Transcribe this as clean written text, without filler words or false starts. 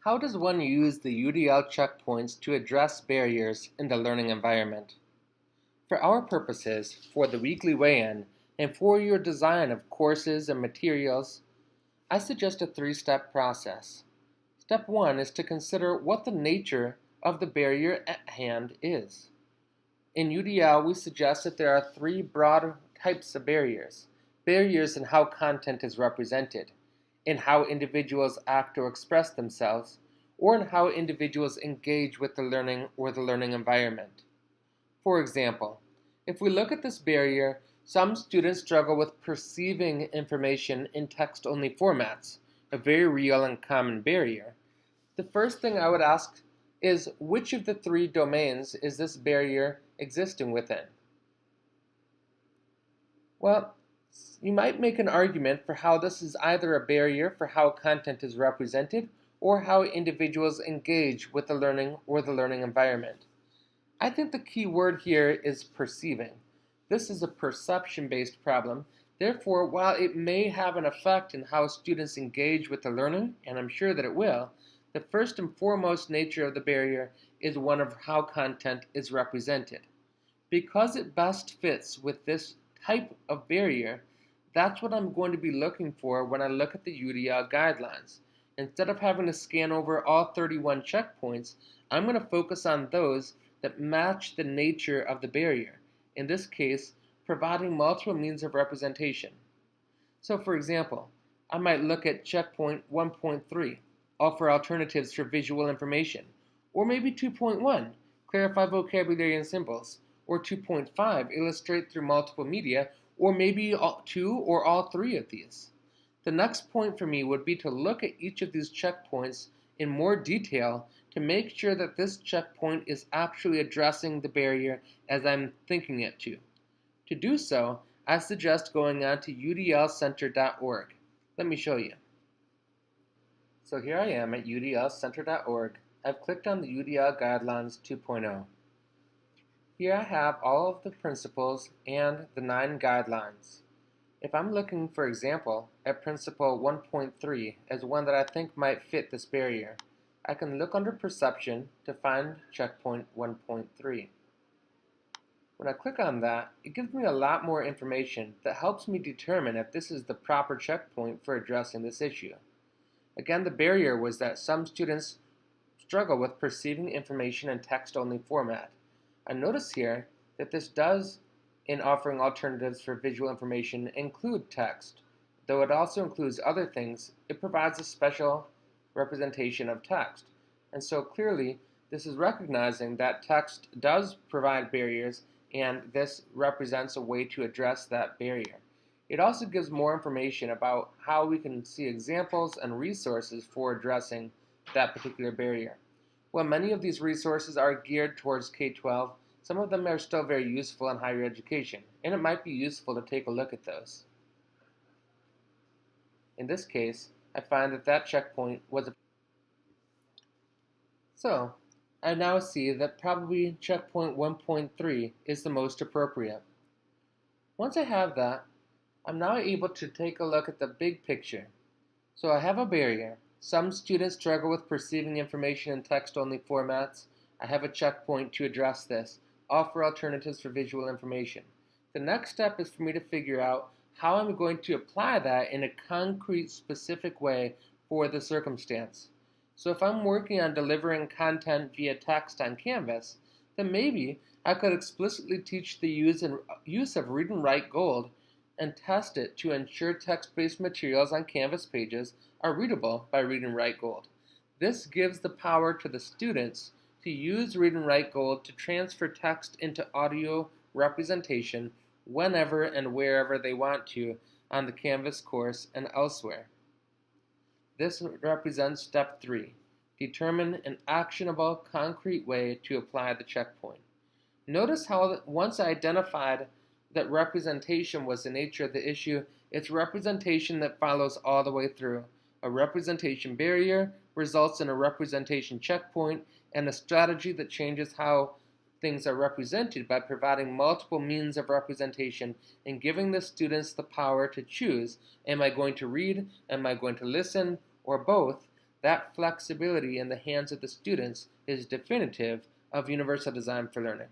How does one use the UDL checkpoints to address barriers in the learning environment? For our purposes, for the weekly weigh-in, and for your design of courses and materials, I suggest a three-step process. Step 1 is to consider what the nature of the barrier at hand is. In UDL, we suggest that there are three broad types of barriers. Barriers in how content is represented, in how individuals act or express themselves, or in how individuals engage with the learning or the learning environment. For example, if we look at this barrier, some students struggle with perceiving information in text-only formats, a very real and common barrier. The first thing I would ask is, which of the three domains is this barrier existing within? Well, you might make an argument for how this is either a barrier for how content is represented or how individuals engage with the learning or the learning environment. I think the key word here is perceiving. This is a perception-based problem. Therefore, while it may have an effect in how students engage with the learning, and I'm sure that it will, the first and foremost nature of the barrier is one of how content is represented. Because it best fits with this type of barrier, that's what I'm going to be looking for when I look at the UDL guidelines. Instead of having to scan over all 31 checkpoints, I'm going to focus on those that match the nature of the barrier, in this case, providing multiple means of representation. So for example, I might look at checkpoint 1.3, offer alternatives for visual information, or maybe 2.1, clarify vocabulary and symbols, or 2.5, illustrate through multiple media, or maybe two or all three of these. The next point for me would be to look at each of these checkpoints in more detail to make sure that this checkpoint is actually addressing the barrier as I'm thinking it to. To do so, I suggest going on to udlcenter.org. Let me show you. So here I am at udlcenter.org. I've clicked on the UDL Guidelines 2.0. Here I have all of the principles and the 9 guidelines. If I'm looking, for example, at Principle 1.3 as one that I think might fit this barrier, I can look under Perception to find checkpoint 1.3. When I click on that, it gives me a lot more information that helps me determine if this is the proper checkpoint for addressing this issue. Again, the barrier was that some students struggle with perceiving information in text-only format. I notice here that this does, in offering alternatives for visual information, include text. Though it also includes other things, it provides a special representation of text. And so clearly, this is recognizing that text does provide barriers, and this represents a way to address that barrier. It also gives more information about how we can see examples and resources for addressing that particular barrier. While many of these resources are geared towards K-12, some of them are still very useful in higher education, and it might be useful to take a look at those. In this case, I find that that checkpoint was a... So, I now see that probably checkpoint 1.3 is the most appropriate. Once I have that, I'm now able to take a look at the big picture. So I have a barrier. Some students struggle with perceiving information in text-only formats. I have a checkpoint to address this. Offer alternatives for visual information. The next step is for me to figure out how I'm going to apply that in a concrete, specific way for the circumstance. So if I'm working on delivering content via text on Canvas, then maybe I could explicitly teach the use of Read and Write Gold and test it to ensure text-based materials on Canvas pages are readable by Read and Write Gold. This gives the power to the students to use Read and Write Gold to transfer text into audio representation whenever and wherever they want to on the Canvas course and elsewhere. This represents step 3. Determine an actionable, concrete way to apply the checkpoint. Notice how once I identified that representation was the nature of the issue, it's representation that follows all the way through. A representation barrier results in a representation checkpoint, and a strategy that changes how things are represented by providing multiple means of representation and giving the students the power to choose, am I going to read, am I going to listen, or both? that flexibility in the hands of the students is definitive of universal design for learning.